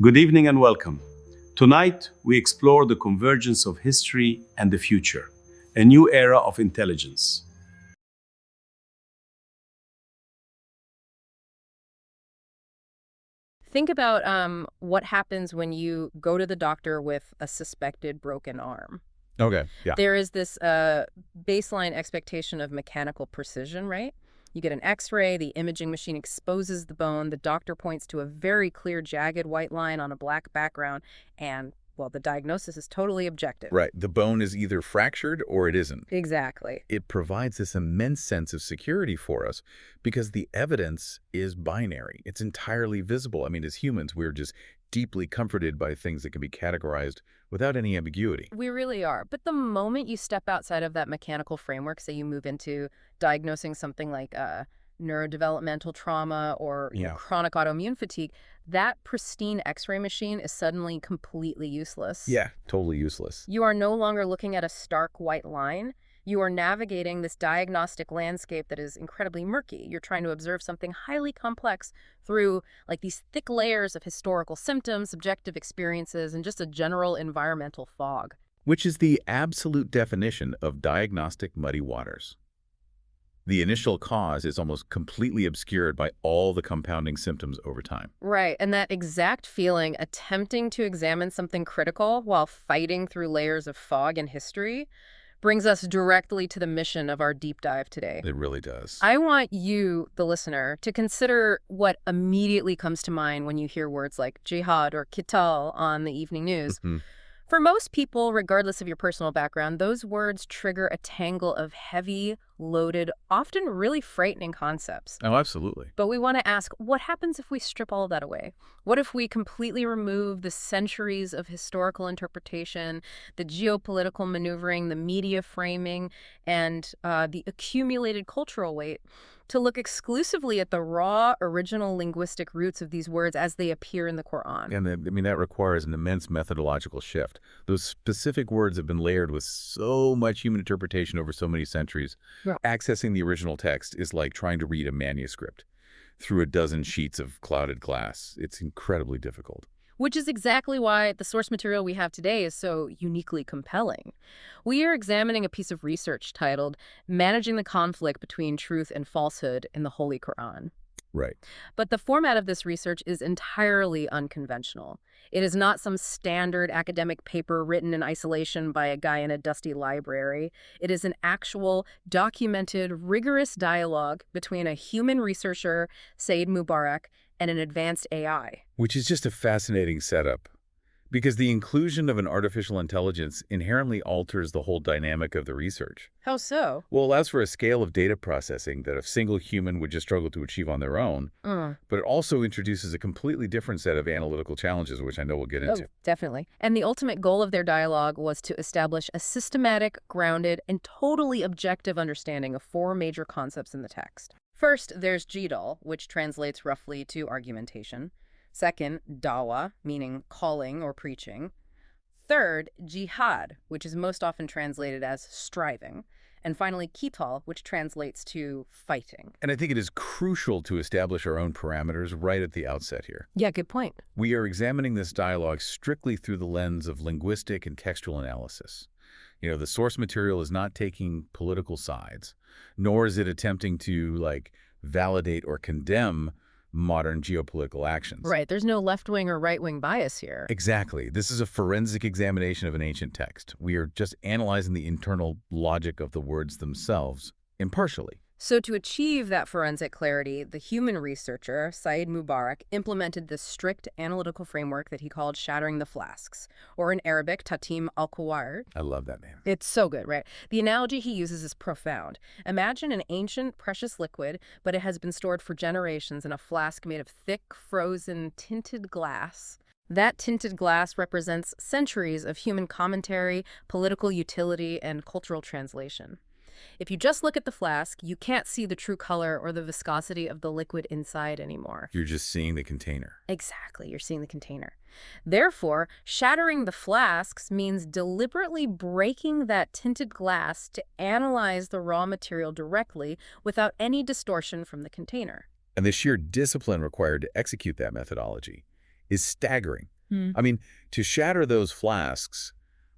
Good evening and welcome. Tonight, we explore the convergence of history and the future, a new era of intelligence. Think about what happens when you go to the doctor with a suspected broken arm. Okay, yeah. There is this baseline expectation of mechanical precision, right? You get an X-ray, the imaging machine exposes the bone, the doctor points to a very clear jagged white line on a black background, and, well, the diagnosis is totally objective. Right. The bone is either fractured or it isn't. Exactly. It provides this immense sense of security for us because the evidence is binary. It's entirely visible. I mean, as humans, we're just deeply comforted by things that can be categorized without any ambiguity. We really are. But the moment you step outside of that mechanical framework, say you move into diagnosing something like neurodevelopmental trauma or chronic autoimmune fatigue, that pristine X-ray machine is suddenly completely useless. Yeah, totally useless. You are no longer looking at a stark white line. You are navigating this diagnostic landscape that is incredibly murky. You're trying to observe something highly complex through like these thick layers of historical symptoms, subjective experiences, and just a general environmental fog. Which is the absolute definition of diagnostic muddy waters. The initial cause is almost completely obscured by all the compounding symptoms over time. Right, and that exact feeling, attempting to examine something critical while fighting through layers of fog and history, brings us directly to the mission of our deep dive today. It really does. I want you, the listener, to consider what immediately comes to mind when you hear words like Jihad or Qital on the evening news. For most people, regardless of your personal background, those words trigger a tangle of heavy, loaded, often really frightening concepts. Oh, absolutely. But we want to ask, what happens if we strip all of that away? What if we completely remove the centuries of historical interpretation, the geopolitical maneuvering, the media framing, and the accumulated cultural weight to look exclusively at the raw, original linguistic roots of these words as they appear in the Quran? And that requires an immense methodological shift. Those specific words have been layered with so much human interpretation over so many centuries. Yeah. Accessing the original text is like trying to read a manuscript through a dozen sheets of clouded glass. It's incredibly difficult. Which is exactly why the source material we have today is so uniquely compelling. We are examining a piece of research titled Managing the Conflict Between Truth and Falsehood in the Holy Quran. Right. But the format of this research is entirely unconventional. It is not some standard academic paper written in isolation by a guy in a dusty library. It is an actual, documented, rigorous dialogue between a human researcher, Said Mobarak, and an advanced AI. Which is just a fascinating setup, because the inclusion of an artificial intelligence inherently alters the whole dynamic of the research. How so? Well, it allows for a scale of data processing that a single human would just struggle to achieve on their own, but it also introduces a completely different set of analytical challenges, which I know we'll get into. Oh, definitely. And the ultimate goal of their dialogue was to establish a systematic, grounded, and totally objective understanding of four major concepts in the text. First, there's Jadal, which translates roughly to argumentation. Second, dawah, meaning calling or preaching. Third, jihad, which is most often translated as striving. And finally, Qital, which translates to fighting. And I think it is crucial to establish our own parameters right at the outset here. Yeah, good point. We are examining this dialogue strictly through the lens of linguistic and textual analysis. The source material is not taking political sides, nor is it attempting to, validate or condemn modern geopolitical actions. Right. There's no left-wing or right-wing bias here. Exactly. This is a forensic examination of an ancient text. We are just analyzing the internal logic of the words themselves impartially. So to achieve that forensic clarity, the human researcher, Said Mobarak, implemented this strict analytical framework that he called Shattering the Flasks, or in Arabic, Tahthim al-Qawarir. I love that name. It's so good, right? The analogy he uses is profound. Imagine an ancient, precious liquid, but it has been stored for generations in a flask made of thick, frozen, tinted glass. That tinted glass represents centuries of human commentary, political utility, and cultural translation. If you just look at the flask, you can't see the true color or the viscosity of the liquid inside anymore. You're just seeing the container. Exactly, you're seeing the container. Therefore, shattering the flasks means deliberately breaking that tinted glass to analyze the raw material directly without any distortion from the container. And the sheer discipline required to execute that methodology is staggering. Hmm. I mean, to shatter those flasks,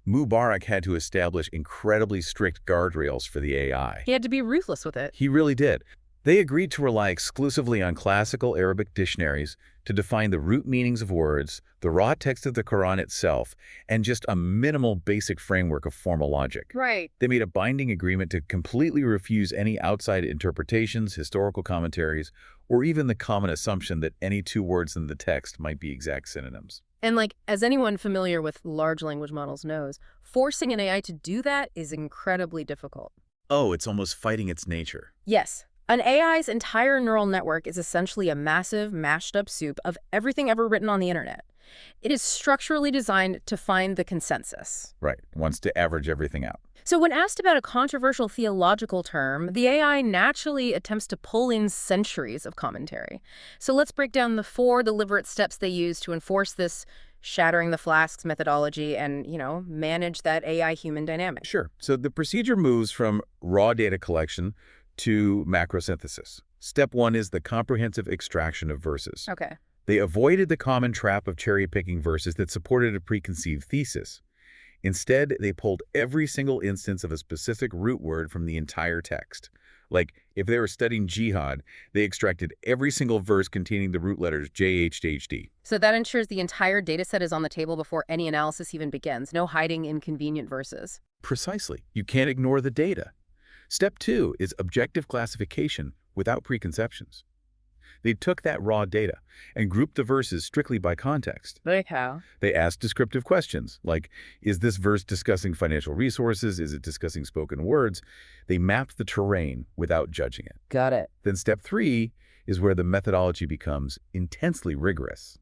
Mobarak had to establish incredibly strict guardrails for the AI. He had to be ruthless with it. He really did. They agreed to rely exclusively on classical Arabic dictionaries to define the root meanings of words, the raw text of the Quran itself, and just a minimal basic framework of formal logic. Right. They made a binding agreement to completely refuse any outside interpretations, historical commentaries, or even the common assumption that any two words in the text might be exact synonyms. And like, as anyone familiar with large language models knows, forcing an AI to do that is incredibly difficult. Oh, it's almost fighting its nature. Yes. An AI's entire neural network is essentially a massive, mashed-up soup of everything ever written on the internet. It is structurally designed to find the consensus. Right. It wants to average everything out. So when asked about a controversial theological term, the AI naturally attempts to pull in centuries of commentary. So let's break down the 4 deliberate steps they use to enforce this shattering the flasks methodology and, manage that AI-human dynamic. Sure. So the procedure moves from raw data collection to macrosynthesis. Step 1 is the comprehensive extraction of verses. Okay. They avoided the common trap of cherry-picking verses that supported a preconceived thesis. Instead, they pulled every single instance of a specific root word from the entire text. Like, if they were studying Jihad, they extracted every single verse containing the root letters JH to HD. So that ensures the entire dataset is on the table before any analysis even begins. No hiding inconvenient verses. Precisely. You can't ignore the data. Step 2 is objective classification without preconceptions. They took that raw data and grouped the verses strictly by context. Like how? They asked descriptive questions like, is this verse discussing financial resources? Is it discussing spoken words? They mapped the terrain without judging it. Got it. Then step 3 is where the methodology becomes intensely rigorous.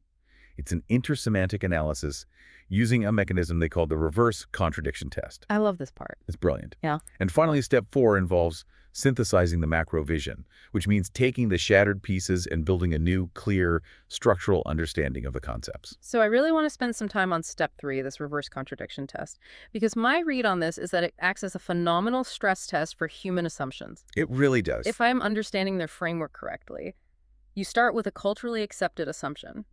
It's an intersemantic analysis using a mechanism they call the reverse contradiction test. I love this part. It's brilliant. Yeah. And finally, step 4 involves synthesizing the macro vision, which means taking the shattered pieces and building a new, clear, structural understanding of the concepts. So I really want to spend some time on step 3, this reverse contradiction test, because my read on this is that it acts as a phenomenal stress test for human assumptions. It really does. If I'm understanding their framework correctly, you start with a culturally accepted assumption,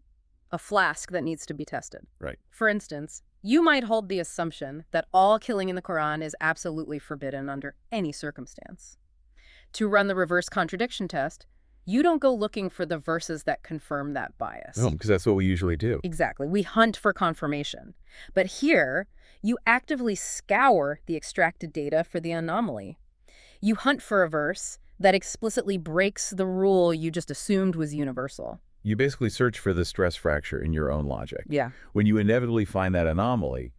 a flask that needs to be tested. Right. For instance, you might hold the assumption that all killing in the Quran is absolutely forbidden under any circumstance. To run the reverse contradiction test, you don't go looking for the verses that confirm that bias. Oh, because that's what we usually do. Exactly. We hunt for confirmation. But here, you actively scour the extracted data for the anomaly. You hunt for a verse that explicitly breaks the rule you just assumed was universal. You basically search for the stress fracture in your own logic. Yeah. When you inevitably find that anomaly,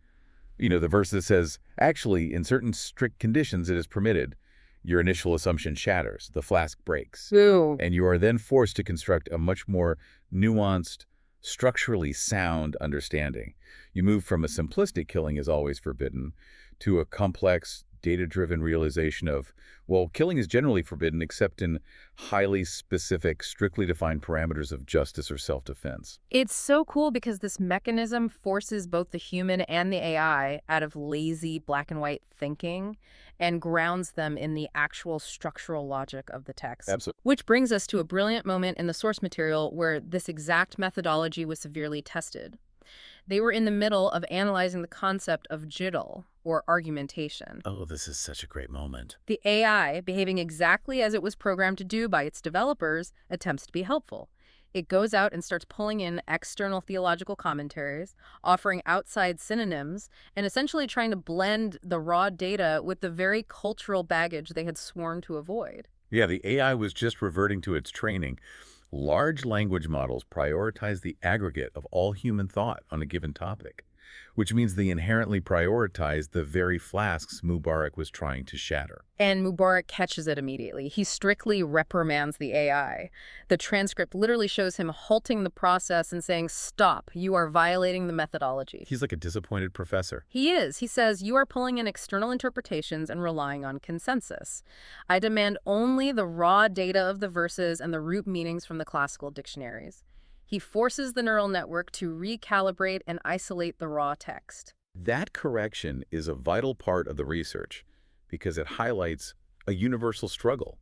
the verse that says, actually, in certain strict conditions it is permitted, your initial assumption shatters, the flask breaks. Ooh. And you are then forced to construct a much more nuanced, structurally sound understanding. You move from a simplistic killing is always forbidden to a complex, data-driven realization of, well, killing is generally forbidden except in highly specific, strictly defined parameters of justice or self-defense. It's so cool because this mechanism forces both the human and the AI out of lazy black and white thinking and grounds them in the actual structural logic of the text. Absolutely. Which brings us to a brilliant moment in the source material where this exact methodology was severely tested. They were in the middle of analyzing the concept of Jadal, or argumentation. Oh, this is such a great moment. The AI, behaving exactly as it was programmed to do by its developers, attempts to be helpful. It goes out and starts pulling in external theological commentaries, offering outside synonyms, and essentially trying to blend the raw data with the very cultural baggage they had sworn to avoid. Yeah, the AI was just reverting to its training. Large language models prioritize the aggregate of all human thought on a given topic, which means they inherently prioritize the very flasks Mobarak was trying to shatter. And Mobarak catches it immediately. He strictly reprimands the AI. The transcript literally shows him halting the process and saying, "Stop, you are violating the methodology." He's like a disappointed professor. He is. He says, "You are pulling in external interpretations and relying on consensus. I demand only the raw data of the verses and the root meanings from the classical dictionaries." He forces the neural network to recalibrate and isolate the raw text. That correction is a vital part of the research because it highlights a universal struggle.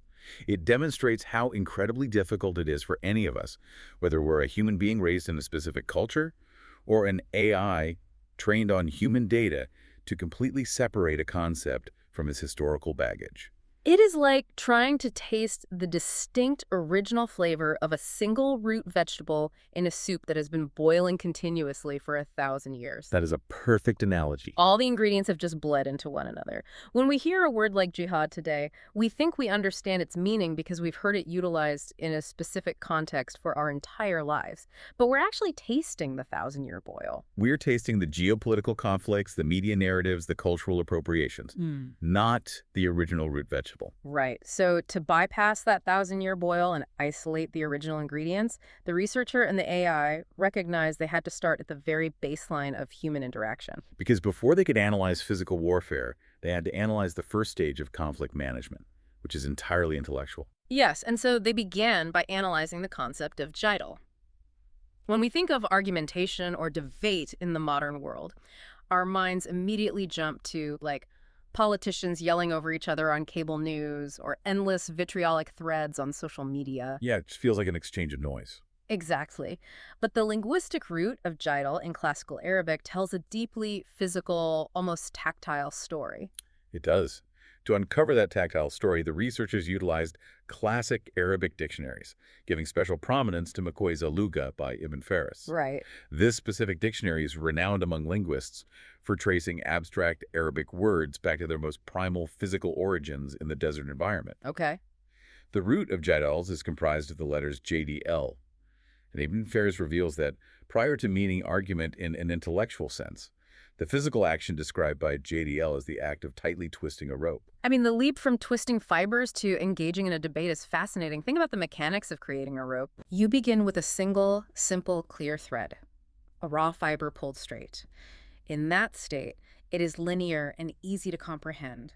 It demonstrates how incredibly difficult it is for any of us, whether we're a human being raised in a specific culture or an AI trained on human data, to completely separate a concept from its historical baggage. It is like trying to taste the distinct original flavor of a single root vegetable in a soup that has been boiling continuously for 1,000 years. That is a perfect analogy. All the ingredients have just bled into one another. When we hear a word like jihad today, we think we understand its meaning because we've heard it utilized in a specific context for our entire lives. But we're actually tasting the 1,000-year boil. We're tasting the geopolitical conflicts, the media narratives, the cultural appropriations, not the original root vegetable. Right. So to bypass that 1,000-year boil and isolate the original ingredients, the researcher and the AI recognized they had to start at the very baseline of human interaction. Because before they could analyze physical warfare, they had to analyze the first stage of conflict management, which is entirely intellectual. Yes, and so they began by analyzing the concept of Jadal. When we think of argumentation or debate in the modern world, our minds immediately jump to, like, politicians yelling over each other on cable news or endless vitriolic threads on social media. Yeah, it just feels like an exchange of noise. Exactly. But the linguistic root of Jadal in classical Arabic tells a deeply physical, almost tactile story. It does. To uncover that tactile story, the researchers utilized classic Arabic dictionaries, giving special prominence to McCoy's Al-Lugha by Ibn Faris. Right. This specific dictionary is renowned among linguists for tracing abstract Arabic words back to their most primal physical origins in the desert environment. Okay. The root of Jadals is comprised of the letters JDL, and Ibn Faris reveals that prior to meaning argument in an intellectual sense, the physical action described by JDL is the act of tightly twisting a rope. I mean, the leap from twisting fibers to engaging in a debate is fascinating. Think about the mechanics of creating a rope. You begin with a single, simple, clear thread, a raw fiber pulled straight. In that state, it is linear and easy to comprehend.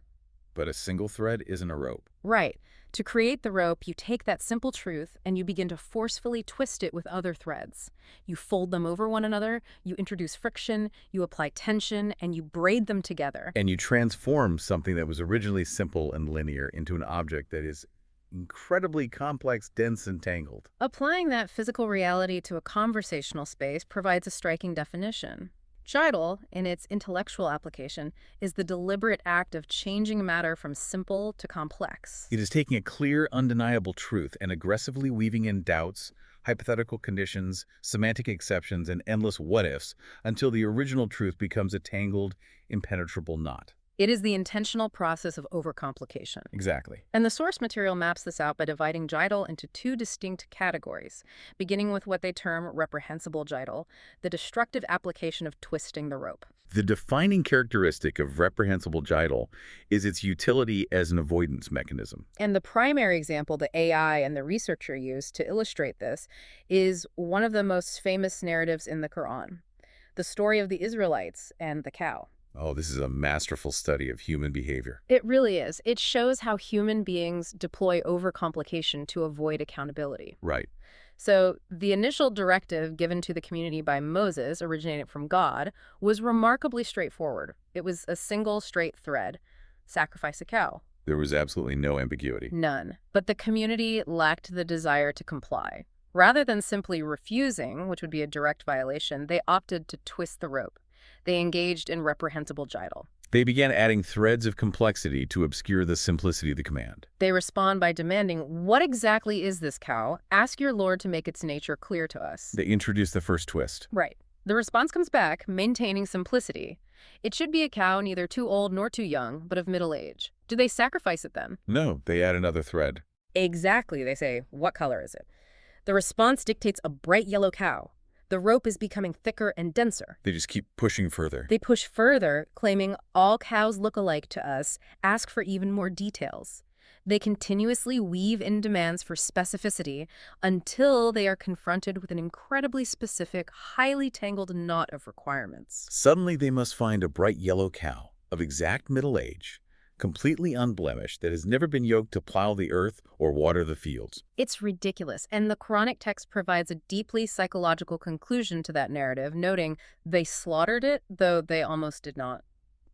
But a single thread isn't a rope. Right. To create the rope, you take that simple truth and you begin to forcefully twist it with other threads. You fold them over one another, you introduce friction, you apply tension, and you braid them together. And you transform something that was originally simple and linear into an object that is incredibly complex, dense, and tangled. Applying that physical reality to a conversational space provides a striking definition. Jadal, in its intellectual application, is the deliberate act of changing matter from simple to complex. It is taking a clear, undeniable truth and aggressively weaving in doubts, hypothetical conditions, semantic exceptions, and endless what-ifs until the original truth becomes a tangled, impenetrable knot. It is the intentional process of overcomplication. Exactly. And the source material maps this out by dividing Jadal into two distinct categories, beginning with what they term reprehensible Jadal, the destructive application of twisting the rope. The defining characteristic of reprehensible Jadal is its utility as an avoidance mechanism. And the primary example the AI and the researcher used to illustrate this is one of the most famous narratives in the Quran, the story of the Israelites and the cow. Oh, this is a masterful study of human behavior. It really is. It shows how human beings deploy overcomplication to avoid accountability. Right. So the initial directive given to the community by Moses, originating from God, was remarkably straightforward. It was a single straight thread: sacrifice a cow. There was absolutely no ambiguity. None. But the community lacked the desire to comply. Rather than simply refusing, which would be a direct violation, they opted to twist the rope. They engaged in reprehensible Jadal. They began adding threads of complexity to obscure the simplicity of the command. They respond by demanding, "What exactly is this cow? Ask your Lord to make its nature clear to us." They introduced the first twist. Right. The response comes back, maintaining simplicity. It should be a cow neither too old nor too young, but of middle age. Do they sacrifice it then? No, they add another thread. Exactly, they say. What color is it? The response dictates a bright yellow cow. The rope is becoming thicker and denser. They just keep pushing further. They push further, claiming all cows look alike to us, ask for even more details. They continuously weave in demands for specificity until they are confronted with an incredibly specific, highly tangled knot of requirements. Suddenly they must find a bright yellow cow of exact middle age, completely unblemished, that has never been yoked to plow the earth or water the fields. It's ridiculous, and the Quranic text provides a deeply psychological conclusion to that narrative, noting they slaughtered it, though they almost did not.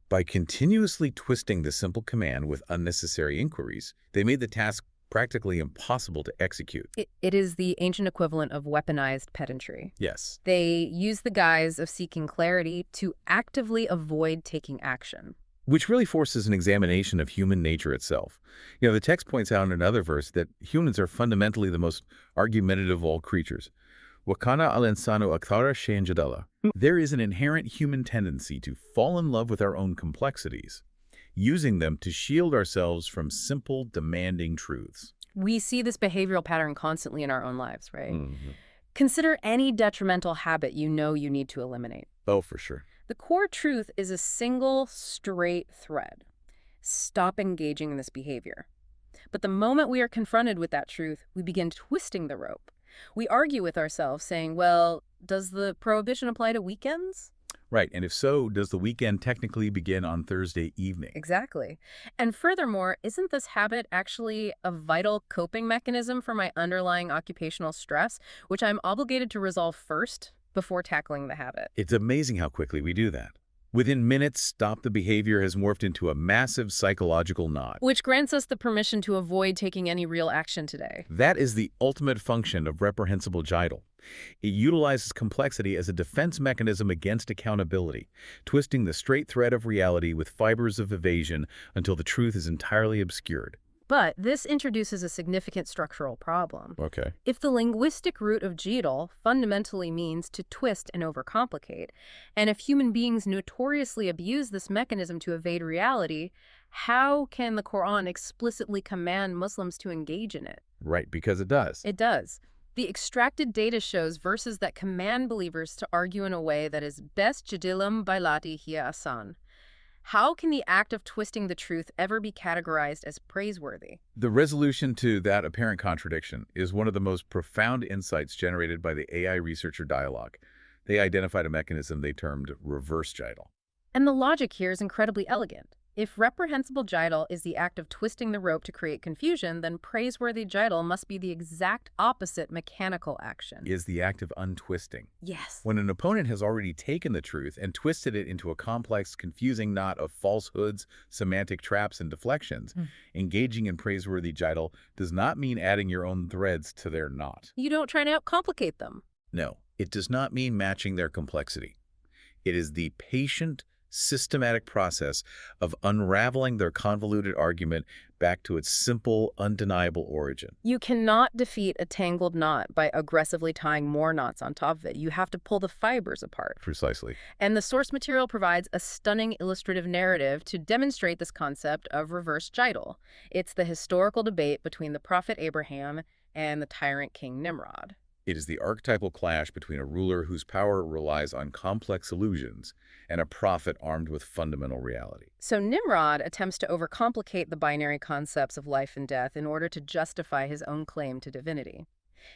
By continuously twisting the simple command with unnecessary inquiries, they made the task practically impossible to execute. It is the ancient equivalent of weaponized pedantry. Yes. They use the guise of seeking clarity to actively avoid taking action. Which really forces an examination of human nature itself. The text points out in another verse that humans are fundamentally the most argumentative of all creatures. وَكَانَ الْإِنسَانُ أَكْثَرَ شَيْءٍ جَدَلًا. There is an inherent human tendency to fall in love with our own complexities, using them to shield ourselves from simple, demanding truths. We see this behavioral pattern constantly in our own lives, right? Mm-hmm. Consider any detrimental habit you know you need to eliminate. Oh, for sure. The core truth is a single, straight thread. Stop engaging in this behavior. But the moment we are confronted with that truth, we begin twisting the rope. We argue with ourselves, saying, well, does the prohibition apply to weekends? Right, and if so, does the weekend technically begin on Thursday evening? Exactly. And furthermore, isn't this habit actually a vital coping mechanism for my underlying occupational stress, which I'm obligated to resolve first before tackling the habit? It's amazing how quickly we do that. Within minutes, stop the behavior has morphed into a massive psychological knot. Which grants us the permission to avoid taking any real action today. That is the ultimate function of reprehensible Jadal. It utilizes complexity as a defense mechanism against accountability, twisting the straight thread of reality with fibers of evasion until the truth is entirely obscured. But this introduces a significant structural problem. Okay. If the linguistic root of Jadal fundamentally means to twist and overcomplicate, and if human beings notoriously abuse this mechanism to evade reality, how can the Quran explicitly command Muslims to engage in it? Right, because it does. It does. The extracted data shows verses that command believers to argue in a way that is best jadilam bailati hiya asan. How can the act of twisting the truth ever be categorized as praiseworthy? The resolution to that apparent contradiction is one of the most profound insights generated by the AI researcher dialogue. They identified a mechanism they termed reverse Jadal. And the logic here is incredibly elegant. If reprehensible Jadal is the act of twisting the rope to create confusion, then praiseworthy Jadal must be the exact opposite mechanical action. Is the act of untwisting. Yes. When an opponent has already taken the truth and twisted it into a complex, confusing knot of falsehoods, semantic traps, and deflections, engaging in praiseworthy Jadal does not mean adding your own threads to their knot. You don't try to outcomplicate them. No, it does not mean matching their complexity. It is the patient, systematic process of unraveling their convoluted argument back to its simple, undeniable origin. You cannot defeat a tangled knot by aggressively tying more knots on top of it. You have to pull the fibers apart. Precisely. And the source material provides a stunning illustrative narrative to demonstrate this concept of reverse Jadal. It's the historical debate between the prophet Abraham and the tyrant king Nimrod. It is the archetypal clash between a ruler whose power relies on complex illusions and a prophet armed with fundamental reality. So Nimrod attempts to overcomplicate the binary concepts of life and death in order to justify his own claim to divinity.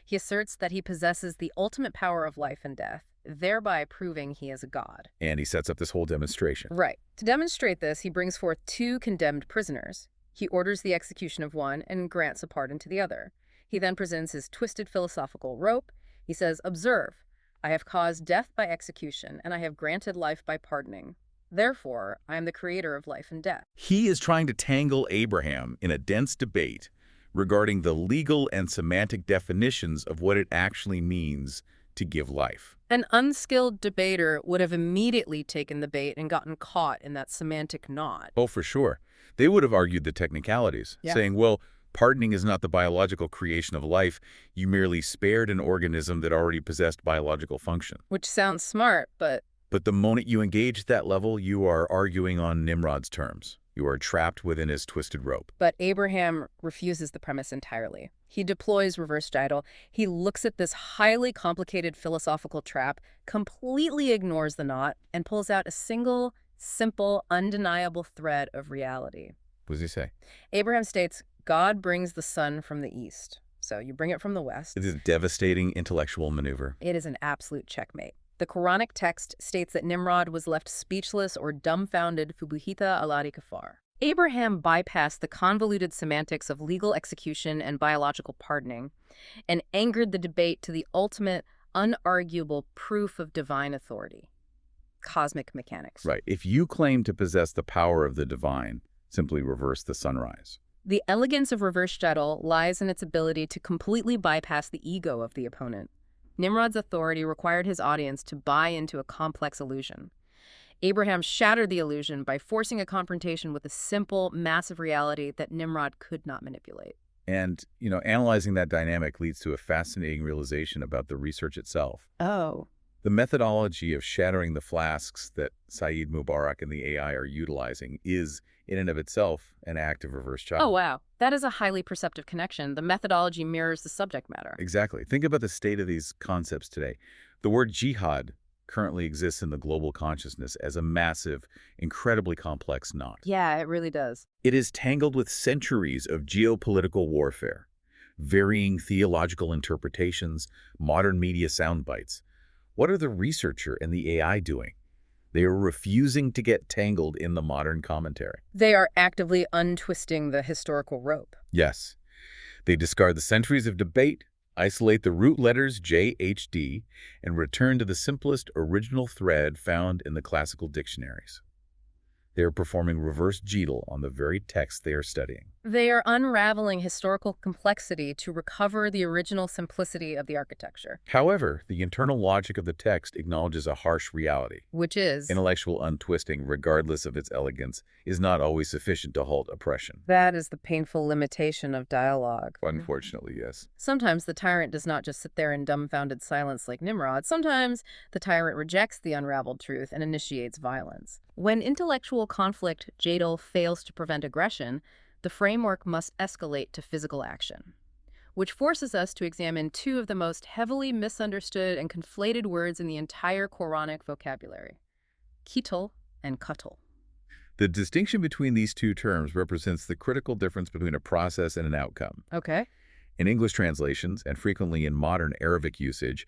He asserts that he possesses the ultimate power of life and death, thereby proving he is a god. And he sets up this whole demonstration. Right. To demonstrate this, he brings forth two condemned prisoners. He orders the execution of one and grants a pardon to the other. He then presents his twisted philosophical rope. He says, "Observe, I have caused death by execution, and I have granted life by pardoning. Therefore, I am the creator of life and death." He is trying to tangle Abraham in a dense debate regarding the legal and semantic definitions of what it actually means to give life. An unskilled debater would have immediately taken the bait and gotten caught in that semantic knot. Oh, for sure. They would have argued the technicalities, saying, well, pardoning is not the biological creation of life. You merely spared an organism that already possessed biological function. Which sounds smart, but the moment you engage at that level, you are arguing on Nimrod's terms. You are trapped within his twisted rope. But Abraham refuses the premise entirely. He deploys reverse Jadal. He looks at this highly complicated philosophical trap, completely ignores the knot, and pulls out a single, simple, undeniable thread of reality. What does he say? Abraham states, God brings the sun from the east. So you bring it from the west. It is a devastating intellectual maneuver. It is an absolute checkmate. The Quranic text states that Nimrod was left speechless or dumbfounded fubuhita aladi kafar. Abraham bypassed the convoluted semantics of legal execution and biological pardoning and anchored the debate to the ultimate, unarguable proof of divine authority, cosmic mechanics. Right. If you claim to possess the power of the divine, simply reverse the sunrise. The elegance of reverse Jadal lies in its ability to completely bypass the ego of the opponent. Nimrod's authority required his audience to buy into a complex illusion. Abraham shattered the illusion by forcing a confrontation with a simple, massive reality that Nimrod could not manipulate. And, analyzing that dynamic leads to a fascinating realization about the research itself. Oh. The methodology of shattering the flasks that Saeed Mobarak and the AI are utilizing is, in and of itself, an act of reverse Jadal. Oh, wow. That is a highly perceptive connection. The methodology mirrors the subject matter. Exactly. Think about the state of these concepts today. The word jihad currently exists in the global consciousness as a massive, incredibly complex knot. Yeah, it really does. It is tangled with centuries of geopolitical warfare, varying theological interpretations, modern media sound bites. What are the researcher and the AI doing? They are refusing to get tangled in the modern commentary. They are actively untwisting the historical rope. Yes. They discard the centuries of debate, isolate the root letters J, H, D, and return to the simplest original thread found in the classical dictionaries. They are performing reverse Jadal on the very text they are studying. They are unraveling historical complexity to recover the original simplicity of the architecture. However, the internal logic of the text acknowledges a harsh reality. Which is? Intellectual untwisting, regardless of its elegance, is not always sufficient to halt oppression. That is the painful limitation of dialogue. Unfortunately, yes. Sometimes the tyrant does not just sit there in dumbfounded silence like Nimrod. Sometimes the tyrant rejects the unraveled truth and initiates violence. When intellectual conflict Jadal fails to prevent aggression, the framework must escalate to physical action, which forces us to examine two of the most heavily misunderstood and conflated words in the entire Quranic vocabulary: Qital and Qital. The distinction between these two terms represents the critical difference between a process and an outcome. Okay. In English translations, and frequently in modern Arabic usage,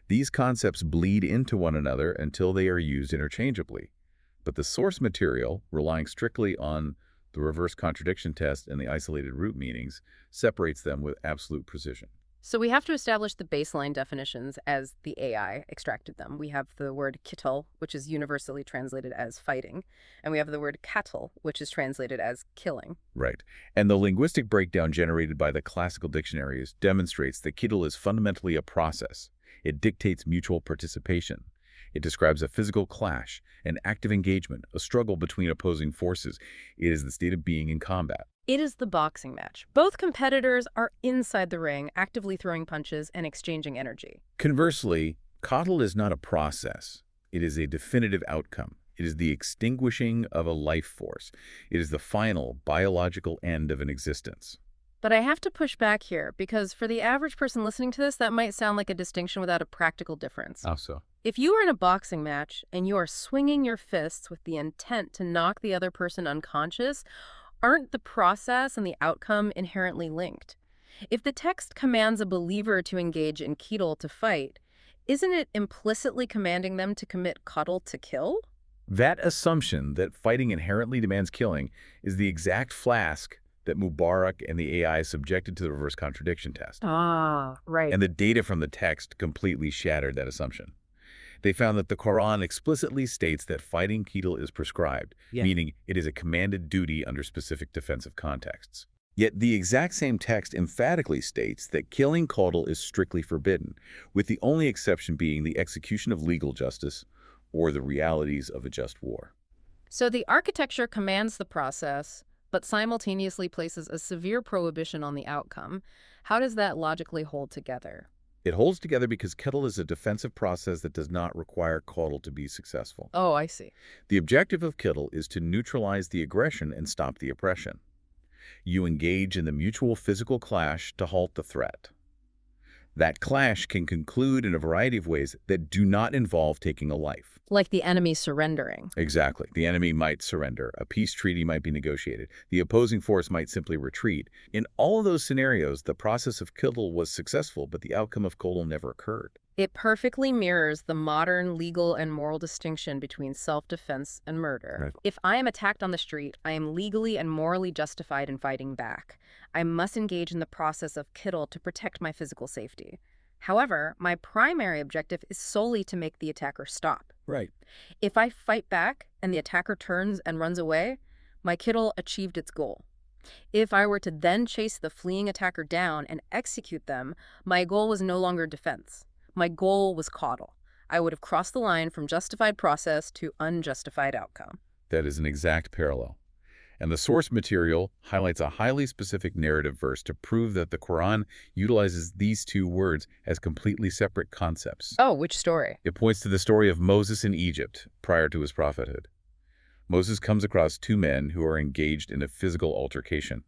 these concepts bleed into one another until they are used interchangeably. But the source material, relying strictly on the reverse contradiction test and the isolated root meanings, separates them with absolute precision. So we have to establish the baseline definitions as the AI extracted them. We have the word Qital, which is universally translated as fighting, and we have the word Qatal, which is translated as killing. Right. And the linguistic breakdown generated by the classical dictionaries demonstrates that Qital is fundamentally a process. It dictates mutual participation. It describes a physical clash, an active engagement, a struggle between opposing forces. It is the state of being in combat. It is the boxing match. Both competitors are inside the ring, actively throwing punches and exchanging energy. Conversely, Qital is not a process. It is a definitive outcome. It is the extinguishing of a life force. It is the final biological end of an existence. But I have to push back here, because for the average person listening to this, that might sound like a distinction without a practical difference. How so? If you are in a boxing match and you are swinging your fists with the intent to knock the other person unconscious, aren't the process and the outcome inherently linked? If the text commands a believer to engage in Qital to fight, isn't it implicitly commanding them to commit Qital to kill? That assumption that fighting inherently demands killing is the exact flask that Mobarak and the AI subjected to the reverse contradiction test. Ah, right. And the data from the text completely shattered that assumption. They found that the Quran explicitly states that fighting Qital is prescribed, meaning it is a commanded duty under specific defensive contexts. Yet the exact same text emphatically states that killing Qital is strictly forbidden, with the only exception being the execution of legal justice or the realities of a just war. So the architecture commands the process, but simultaneously places a severe prohibition on the outcome. How does that logically hold together? It holds together because Qital is a defensive process that does not require Qital to be successful. Oh, I see. The objective of Qital is to neutralize the aggression and stop the oppression. You engage in the mutual physical clash to halt the threat. That clash can conclude in a variety of ways that do not involve taking a life. Like the enemy surrendering. Exactly. The enemy might surrender. A peace treaty might be negotiated. The opposing force might simply retreat. In all of those scenarios, the process of Qital was successful, but the outcome of Qital never occurred. It perfectly mirrors the modern legal and moral distinction between self-defense and murder. Right. If I am attacked on the street, I am legally and morally justified in fighting back. I must engage in the process of Qital to protect my physical safety. However, my primary objective is solely to make the attacker stop. Right. If I fight back and the attacker turns and runs away, my Qital achieved its goal. If I were to then chase the fleeing attacker down and execute them, my goal was no longer defense. My goal was Qital. I would have crossed the line from justified process to unjustified outcome. That is an exact parallel. And the source material highlights a highly specific narrative verse to prove that the Quran utilizes these two words as completely separate concepts. Oh, which story? It points to the story of Moses in Egypt prior to his prophethood. Moses comes across two men who are engaged in a physical altercation.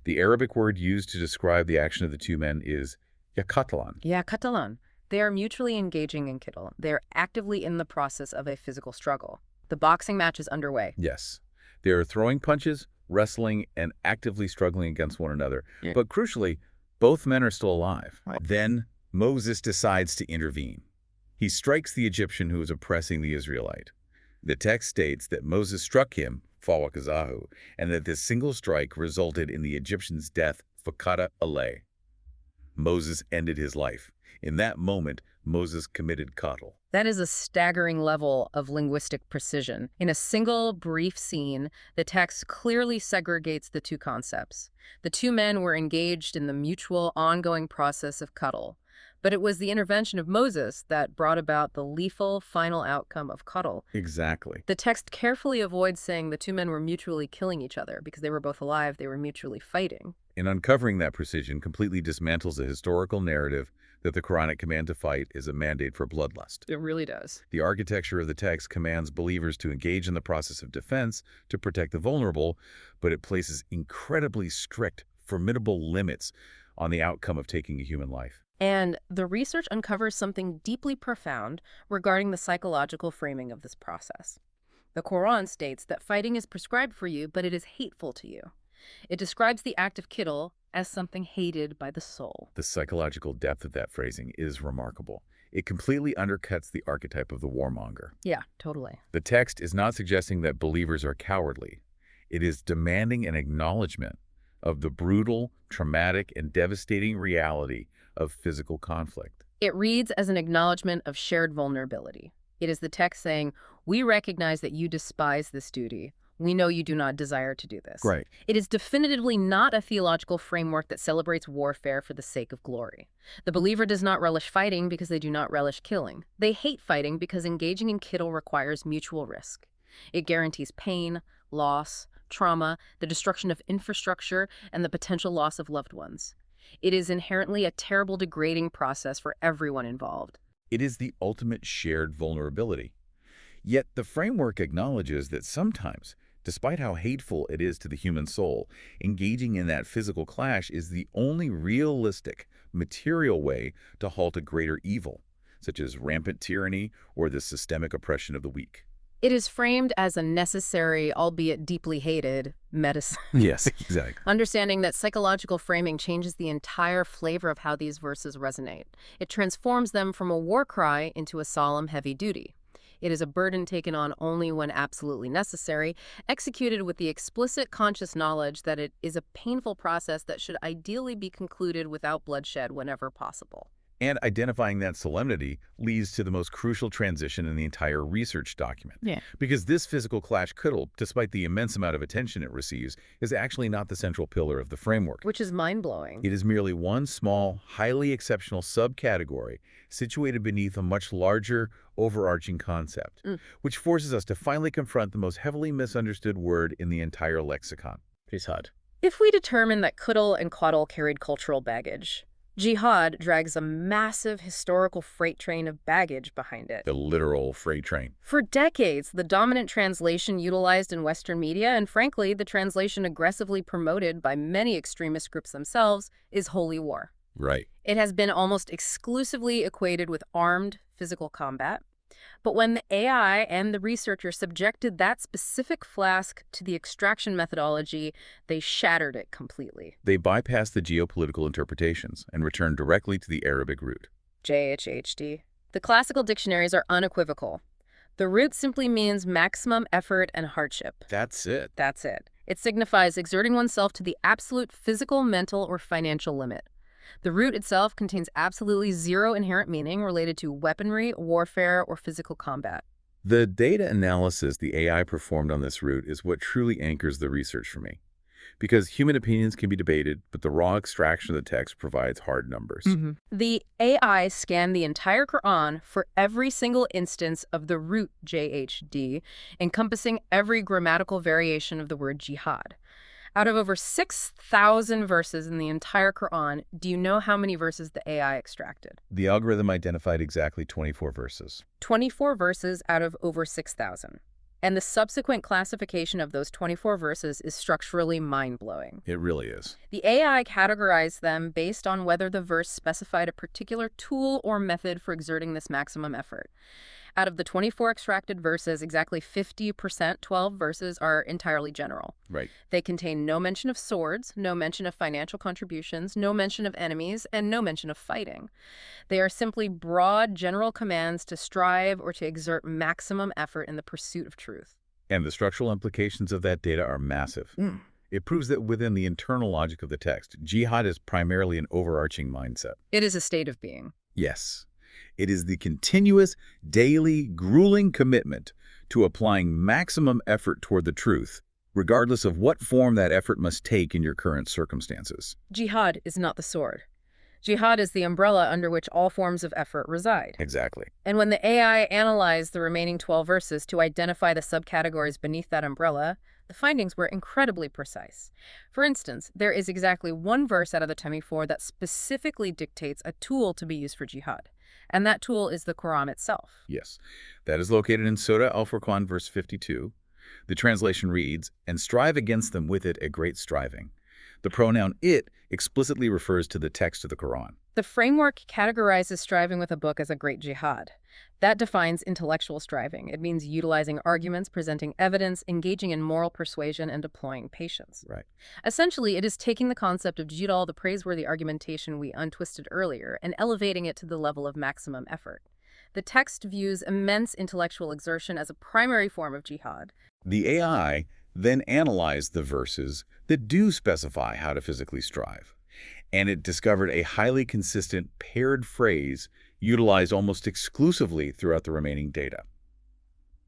The Arabic word used to describe the action of the two men is yaqatalan. Qatalan. They are mutually engaging in Qital. They are actively in the process of a physical struggle. The boxing match is underway. Yes. They are throwing punches, wrestling, and actively struggling against one another. Yeah. But crucially, both men are still alive. Right. Then Moses decides to intervene. He strikes the Egyptian who is oppressing the Israelite. The text states that Moses struck him, fawakazahu, and that this single strike resulted in the Egyptian's death, fakata alay. Moses ended his life. In that moment, Moses committed Qital. That is a staggering level of linguistic precision. In a single, brief scene, the text clearly segregates the two concepts. The two men were engaged in the mutual, ongoing process of Qital. But it was the intervention of Moses that brought about the lethal final outcome of Qital. Exactly. The text carefully avoids saying the two men were mutually killing each other because they were both alive, they were mutually fighting. In uncovering that precision completely dismantles the historical narrative that the Quranic command to fight is a mandate for bloodlust. It really does. The architecture of the text commands believers to engage in the process of defense to protect the vulnerable, but it places incredibly strict, formidable limits on the outcome of taking a human life. And the research uncovers something deeply profound regarding the psychological framing of this process. The Quran states that fighting is prescribed for you, but it is hateful to you. It describes the act of Qital as something hated by the soul. The psychological depth of that phrasing is remarkable. It completely undercuts the archetype of the warmonger. Yeah, totally. The text is not suggesting that believers are cowardly. It is demanding an acknowledgement of the brutal, traumatic, and devastating reality of physical conflict. It reads as an acknowledgement of shared vulnerability. It is the text saying, we recognize that you despise this duty. We know you do not desire to do this. Right. It is definitively not a theological framework that celebrates warfare for the sake of glory. The believer does not relish fighting because they do not relish killing. They hate fighting because engaging in Qital requires mutual risk. It guarantees pain, loss, trauma, the destruction of infrastructure, and the potential loss of loved ones. It is inherently a terrible, degrading process for everyone involved. It is the ultimate shared vulnerability. Yet the framework acknowledges that sometimes, despite how hateful it is to the human soul, engaging in that physical clash is the only realistic, material way to halt a greater evil, such as rampant tyranny or the systemic oppression of the weak. It is framed as a necessary, albeit deeply hated, medicine. Yes, exactly. Understanding that psychological framing changes the entire flavor of how these verses resonate. It transforms them from a war cry into a solemn, heavy duty. It is a burden taken on only when absolutely necessary, executed with the explicit conscious knowledge that it is a painful process that should ideally be concluded without bloodshed whenever possible. And identifying that solemnity leads to the most crucial transition in the entire research document. Yeah. Because this physical clash Qital, despite the immense amount of attention it receives, is actually not the central pillar of the framework. Which is mind-blowing. It is merely one small, highly exceptional subcategory situated beneath a much larger, overarching concept, which forces us to finally confront the most heavily misunderstood word in the entire lexicon. Jihad. If we determine that Qital and Qital carried cultural baggage, Jihad drags a massive historical freight train of baggage behind it. The literal freight train. For decades, the dominant translation utilized in Western media, and frankly, the translation aggressively promoted by many extremist groups themselves, is holy war. Right. It has been almost exclusively equated with armed physical combat. But when the AI and the researcher subjected that specific flask to the extraction methodology, they shattered it completely. They bypassed the geopolitical interpretations and returned directly to the Arabic root. JHHD. The classical dictionaries are unequivocal. The root simply means maximum effort and hardship. That's it. That's it. It signifies exerting oneself to the absolute physical, mental, or financial limit. The root itself contains absolutely zero inherent meaning related to weaponry, warfare, or physical combat. The data analysis the AI performed on this root is what truly anchors the research for me. because human opinions can be debated, but the raw extraction of the text provides hard numbers. The AI scanned the entire Quran for every single instance of the root JHD, encompassing every grammatical variation of the word jihad. Out of over 6,000 verses in the entire Quran, do you know how many verses the AI extracted? The algorithm identified exactly 24 verses. 24 verses out of over 6,000. And the subsequent classification of those 24 verses is structurally mind-blowing. It really is. The AI categorized them based on whether the verse specified a particular tool or method for exerting this maximum effort. Out of the 24 extracted verses, exactly 50%, 12 verses, are entirely general. Right. They contain no mention of swords, no mention of financial contributions, no mention of enemies, and no mention of fighting. They are simply broad, general commands to strive or to exert maximum effort in the pursuit of truth. And the structural implications of that data are massive. It proves that within the internal logic of the text, jihad is primarily an overarching mindset. It is a state of being. Yes. It is the continuous, daily, grueling commitment to applying maximum effort toward the truth, regardless of what form that effort must take in your current circumstances. Jihad is not the sword. Jihad is the umbrella under which all forms of effort reside. Exactly. And when the AI analyzed the remaining 12 verses to identify the subcategories beneath that umbrella, the findings were incredibly precise. For instance, there is exactly one verse out of the 24 that specifically dictates a tool to be used for jihad. And that tool is the Quran itself. Yes. That is located in Surah Al-Furqan, verse 52. The translation reads, "And strive against them with it a great striving." The pronoun it explicitly refers to the text of the Quran. The framework categorizes striving with a book as a great jihad. That defines intellectual striving. It means utilizing arguments, presenting evidence, engaging in moral persuasion, and deploying patience. Right. Essentially, it is taking the concept of Jadal, the praiseworthy argumentation we untwisted earlier, and elevating it to the level of maximum effort. The text views immense intellectual exertion as a primary form of jihad. The AI then analyzed the verses that do specify how to physically strive, and it discovered a highly consistent paired phrase utilized almost exclusively throughout the remaining data: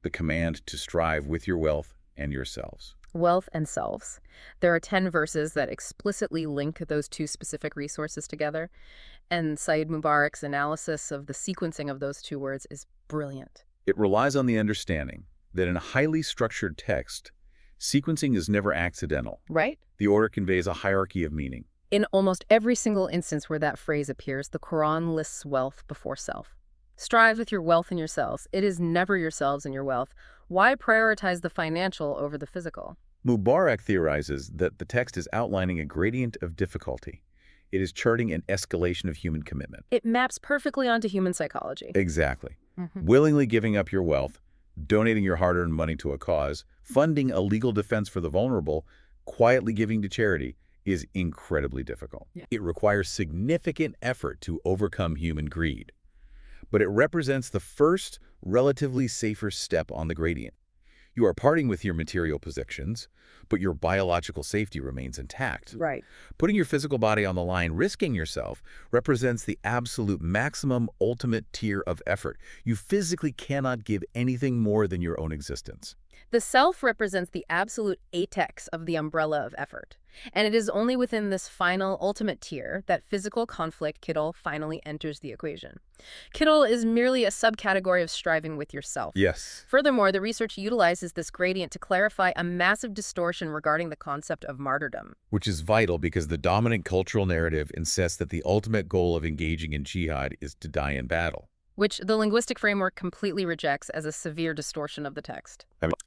the command to strive with your wealth and yourselves. Wealth and selves. There are 10 verses that explicitly link those two specific resources together, and Sayyid Mubarak's analysis of the sequencing of those two words is brilliant. It relies on the understanding that in a highly structured text, sequencing is never accidental. Right? The order conveys a hierarchy of meaning. In almost every single instance where that phrase appears, the Quran lists wealth before self. Strive with your wealth and yourselves. It is never yourselves and your wealth. Why prioritize the financial over the physical? Mobarak theorizes that the text is outlining a gradient of difficulty. It is charting an escalation of human commitment. It maps perfectly onto human psychology. Exactly. Willingly giving up your wealth, donating your hard-earned money to a cause, funding a legal defense for the vulnerable, quietly giving to charity is incredibly difficult. It requires significant effort to overcome human greed. But it represents the first, relatively safer step on the gradient. You are parting with your material possessions, but your biological safety remains intact. Right. Putting your physical body on the line, risking yourself, represents the absolute maximum ultimate tier of effort. You physically cannot give anything more than your own existence. The self represents the absolute apex of the umbrella of effort. And it is only within this final, ultimate tier that physical conflict, Qital, finally enters the equation. Qital is merely a subcategory of striving with yourself. Yes. Furthermore, the research utilizes this gradient to clarify a massive distortion regarding the concept of martyrdom. Which is vital because the dominant cultural narrative insists that the ultimate goal of engaging in jihad is to die in battle, Which the linguistic framework completely rejects as a severe distortion of the text.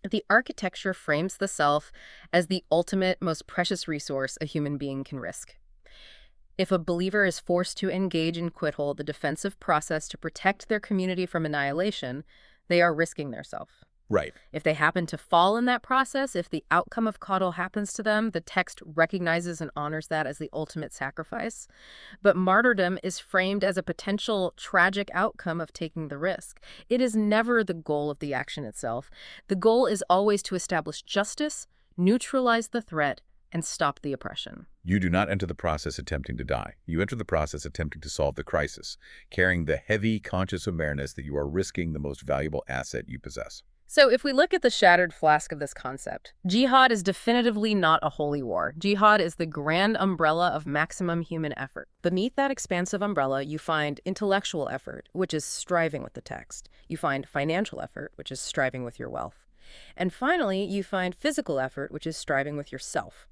The architecture frames the self as the ultimate, most precious resource a human being can risk. If a believer is forced to engage in Qital, the defensive process to protect their community from annihilation, they are risking their self. Right. If they happen to fall in that process, if the outcome of Qital happens to them, the text recognizes and honors that as the ultimate sacrifice. But martyrdom is framed as a potential tragic outcome of taking the risk. It is never the goal of the action itself. The goal is always to establish justice, neutralize the threat, and stop the oppression. You do not enter the process attempting to die. You enter the process attempting to solve the crisis, carrying the heavy conscious awareness that you are risking the most valuable asset you possess. So if we look at the shattered flask of this concept, jihad is definitively not a holy war. Jihad is the grand umbrella of maximum human effort. Beneath that expansive umbrella, you find intellectual effort, which is striving with the text. You find financial effort, which is striving with your wealth. And finally, you find physical effort, which is striving with yourself.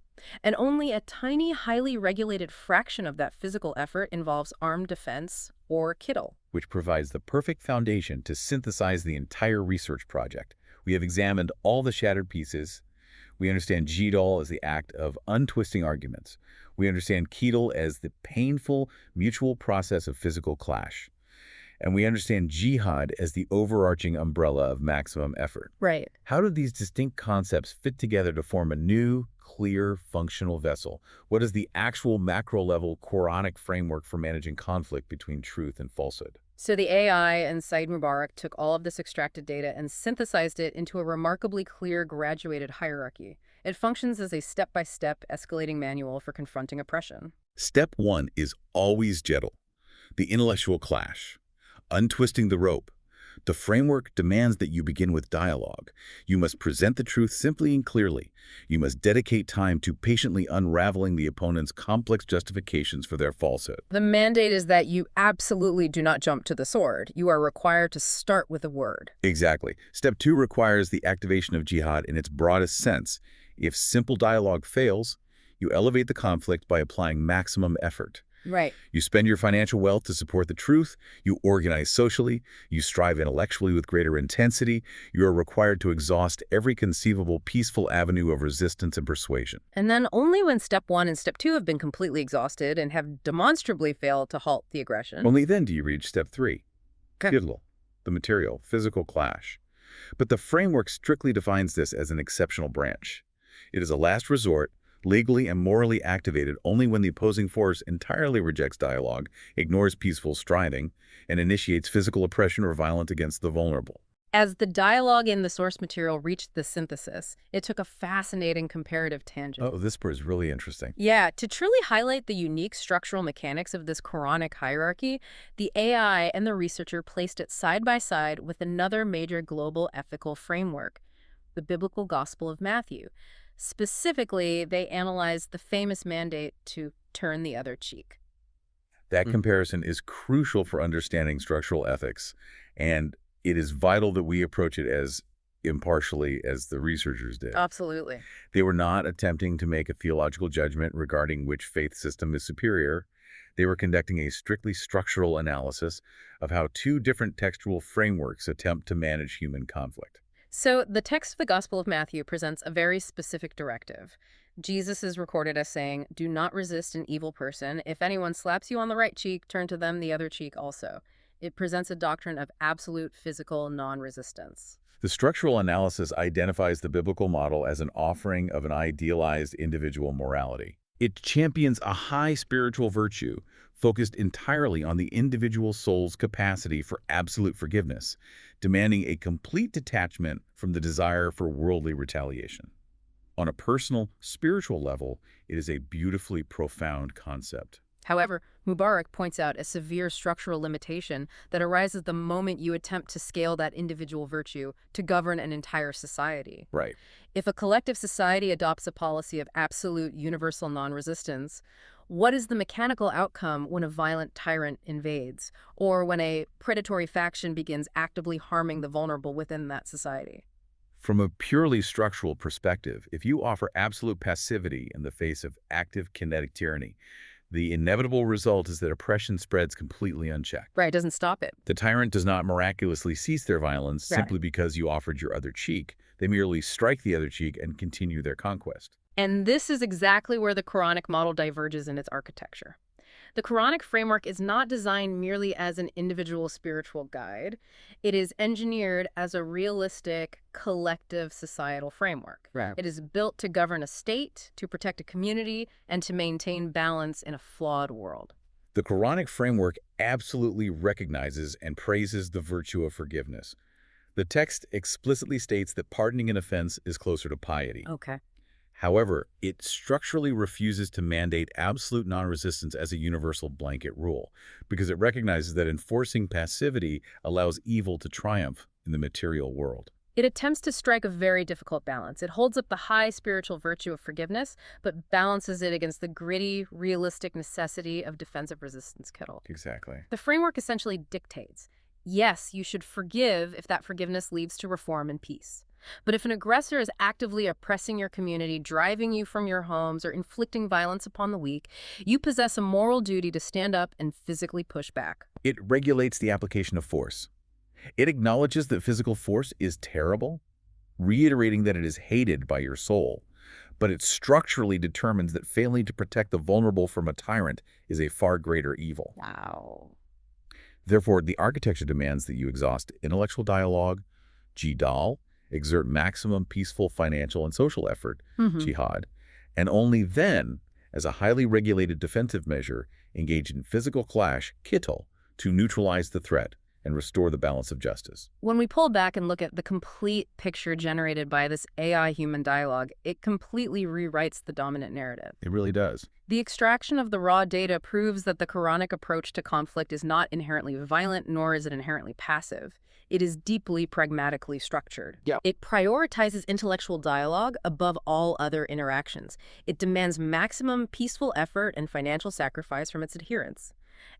And only a tiny, highly regulated fraction of that physical effort involves armed defense or Qital. Which provides the perfect foundation to synthesize the entire research project. We have examined all the shattered pieces. We understand Jadal as the act of untwisting arguments. We understand Qital as the painful, mutual process of physical clash. And we understand jihad as the overarching umbrella of maximum effort. Right. How do these distinct concepts fit together to form a new, clear, functional vessel? What is the actual macro-level Quranic framework for managing conflict between truth and falsehood? So the AI and Said Mobarak took all of this extracted data and synthesized it into a remarkably clear, graduated hierarchy. It functions as a step-by-step escalating manual for confronting oppression. Step 1 is always Jadal, the intellectual clash. Untwisting the rope. The framework demands that you begin with dialogue. You must present the truth simply and clearly. You must dedicate time to patiently unraveling the opponent's complex justifications for their falsehood. The mandate is that you absolutely do not jump to the sword. You are required to start with a word. Exactly. Step 2 requires the activation of jihad in its broadest sense. If simple dialogue fails, you elevate the conflict by applying maximum effort. Right. You spend your financial wealth to support the truth, you organize socially, you strive intellectually with greater intensity, you are required to exhaust every conceivable peaceful avenue of resistance and persuasion. And then only when step 1 and step 2 have been completely exhausted and have demonstrably failed to halt the aggression. Only then do you reach step 3, Okay. Qital, the material, physical clash. But the framework strictly defines this as an exceptional branch. It is a last resort, legally and morally activated only when the opposing force entirely rejects dialogue, ignores peaceful striving, and initiates physical oppression or violence against the vulnerable. As the dialogue in the source material reached the synthesis, it took a fascinating comparative tangent. Oh, this part is really interesting. Yeah, to truly highlight the unique structural mechanics of this Quranic hierarchy, the AI and the researcher placed it side by side with another major global ethical framework, the biblical Gospel of Matthew. Specifically, they analyzed the famous mandate to turn the other cheek. That comparison is crucial for understanding structural ethics, and it is vital that we approach it as impartially as the researchers did. Absolutely. They were not attempting to make a theological judgment regarding which faith system is superior. They were conducting a strictly structural analysis of how two different textual frameworks attempt to manage human conflict. So the text of the Gospel of Matthew presents a very specific directive. Jesus is recorded as saying, "Do not resist an evil person. If anyone slaps you on the right cheek, turn to them the other cheek also." It presents a doctrine of absolute physical non-resistance. The structural analysis identifies the biblical model as an offering of an idealized individual morality. It champions a high spiritual virtue focused entirely on the individual soul's capacity for absolute forgiveness, demanding a complete detachment from the desire for worldly retaliation. On a personal, spiritual level, it is a beautifully profound concept. However, Mobarak points out a severe structural limitation that arises the moment you attempt to scale that individual virtue to govern an entire society. Right. If a collective society adopts a policy of absolute universal non-resistance, what is the mechanical outcome when a violent tyrant invades, or when a predatory faction begins actively harming the vulnerable within that society? From a purely structural perspective, if you offer absolute passivity in the face of active kinetic tyranny, the inevitable result is that oppression spreads completely unchecked. Right, it doesn't stop it. The tyrant does not miraculously cease their violence simply because you offered your other cheek. They merely strike the other cheek and continue their conquest. And this is exactly where the Quranic model diverges in its architecture. The Quranic framework is not designed merely as an individual spiritual guide. It is engineered as a realistic, collective societal framework. Right. It is built to govern a state, to protect a community, and to maintain balance in a flawed world. The Quranic framework absolutely recognizes and praises the virtue of forgiveness. The text explicitly states that pardoning an offense is closer to piety. Okay. However, it structurally refuses to mandate absolute non-resistance as a universal blanket rule, because it recognizes that enforcing passivity allows evil to triumph in the material world. It attempts to strike a very difficult balance. It holds up the high spiritual virtue of forgiveness, but balances it against the gritty, realistic necessity of defensive resistance, Qital. Exactly. The framework essentially dictates, yes, you should forgive if that forgiveness leads to reform and peace. But if an aggressor is actively oppressing your community, driving you from your homes, or inflicting violence upon the weak, you possess a moral duty to stand up and physically push back. It regulates the application of force. It acknowledges that physical force is terrible, reiterating that it is hated by your soul, but it structurally determines that failing to protect the vulnerable from a tyrant is a far greater evil. Wow. Therefore, the architecture demands that you exhaust intellectual dialogue, Jadal, exert maximum peaceful financial and social effort, Jihad, and only then, as a highly regulated defensive measure, engage in physical clash, Qital, to neutralize the threat and restore the balance of justice. When we pull back and look at the complete picture generated by this AI-human dialogue, it completely rewrites the dominant narrative. It really does. The extraction of the raw data proves that the Quranic approach to conflict is not inherently violent, nor is it inherently passive. It is deeply pragmatically structured. Yeah. It prioritizes intellectual dialogue above all other interactions. It demands maximum peaceful effort and financial sacrifice from its adherents.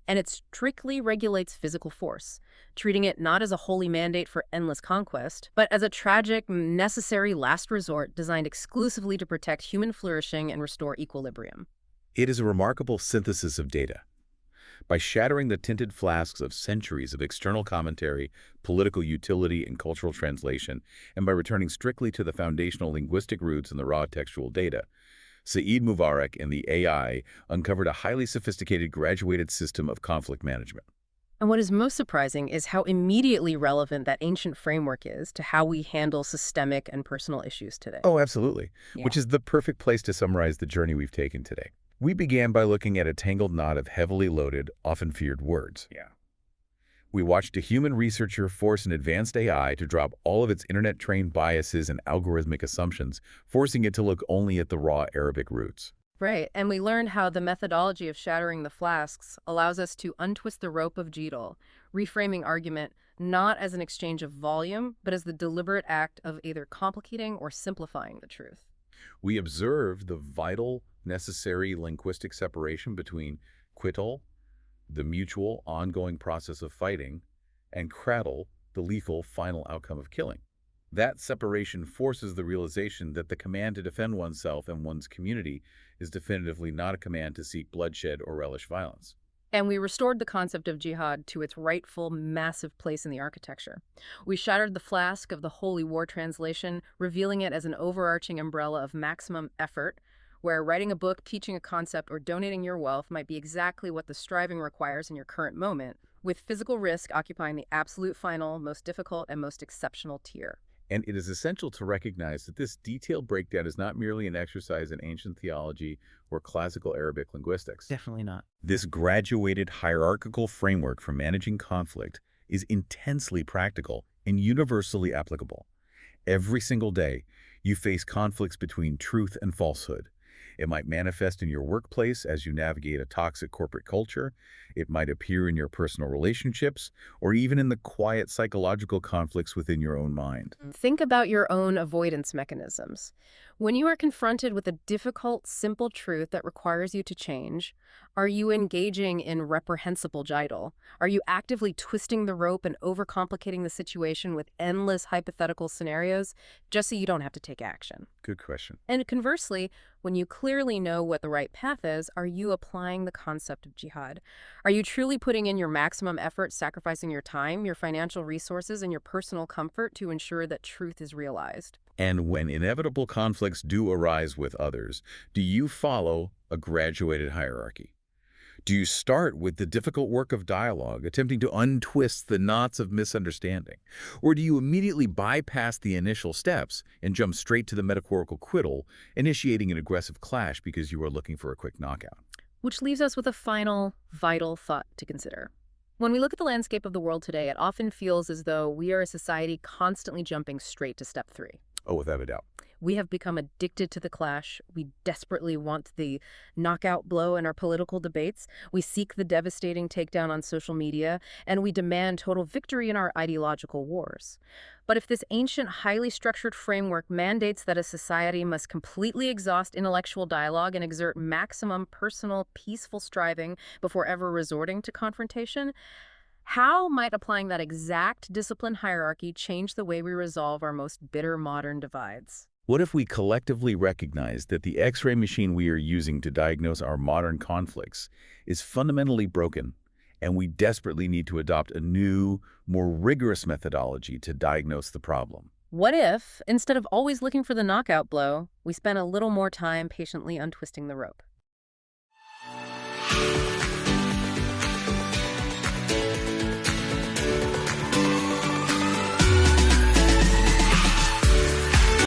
And it strictly regulates physical force, treating it not as a holy mandate for endless conquest, but as a tragic, necessary last resort designed exclusively to protect human flourishing and restore equilibrium. It is a remarkable synthesis of data. By shattering the tinted flasks of centuries of external commentary, political utility, and cultural translation, and by returning strictly to the foundational linguistic roots in the raw textual data, Saeed Mobarak and the AI uncovered a highly sophisticated graduated system of conflict management. And what is most surprising is how immediately relevant that ancient framework is to how we handle systemic and personal issues today. Oh, absolutely. Yeah. Which is the perfect place to summarize the journey we've taken today. We began by looking at a tangled knot of heavily loaded, often feared words. We watched a human researcher force an advanced AI to drop all of its internet-trained biases and algorithmic assumptions, forcing it to look only at the raw Arabic roots. Right, and we learned how the methodology of shattering the flasks allows us to untwist the rope of Jadal, reframing argument not as an exchange of volume, but as the deliberate act of either complicating or simplifying the truth. We observed the vital, necessary linguistic separation between Qital, the mutual, ongoing process of fighting, and Qratil, the lethal, final outcome of killing. That separation forces the realization that the command to defend oneself and one's community is definitively not a command to seek bloodshed or relish violence. And we restored the concept of jihad to its rightful, massive place in the architecture. We shattered the flask of the Holy War translation, revealing it as an overarching umbrella of maximum effort, where writing a book, teaching a concept, or donating your wealth might be exactly what the striving requires in your current moment, with physical risk occupying the absolute final, most difficult, and most exceptional tier. And it is essential to recognize that this detailed breakdown is not merely an exercise in ancient theology or classical Arabic linguistics. Definitely not. This graduated hierarchical framework for managing conflict is intensely practical and universally applicable. Every single day, you face conflicts between truth and falsehood. It might manifest in your workplace as you navigate a toxic corporate culture. It might appear in your personal relationships, or even in the quiet psychological conflicts within your own mind. Think about your own avoidance mechanisms. When you are confronted with a difficult, simple truth that requires you to change, are you engaging in reprehensible jidal? Are you actively twisting the rope and overcomplicating the situation with endless hypothetical scenarios just so you don't have to take action? Good question. And conversely, when you clearly know what the right path is, are you applying the concept of jihad? Are you truly putting in your maximum effort, sacrificing your time, your financial resources, and your personal comfort to ensure that truth is realized? And when inevitable conflicts do arise with others, do you follow a graduated hierarchy? Do you start with the difficult work of dialogue, attempting to untwist the knots of misunderstanding? Or do you immediately bypass the initial steps and jump straight to the metaphorical Qital, initiating an aggressive clash because you are looking for a quick knockout? Which leaves us with a final, vital thought to consider. When we look at the landscape of the world today, it often feels as though we are a society constantly jumping straight to step 3. Oh, without a doubt. We have become addicted to the clash. We desperately want the knockout blow in our political debates. We seek the devastating takedown on social media, and we demand total victory in our ideological wars. But if this ancient, highly structured framework mandates that a society must completely exhaust intellectual dialogue and exert maximum personal, peaceful striving before ever resorting to confrontation, how might applying that exact discipline hierarchy change the way we resolve our most bitter modern divides? What if we collectively recognize that the X-ray machine we are using to diagnose our modern conflicts is fundamentally broken, and we desperately need to adopt a new, more rigorous methodology to diagnose the problem? What if, instead of always looking for the knockout blow, we spent a little more time patiently untwisting the rope?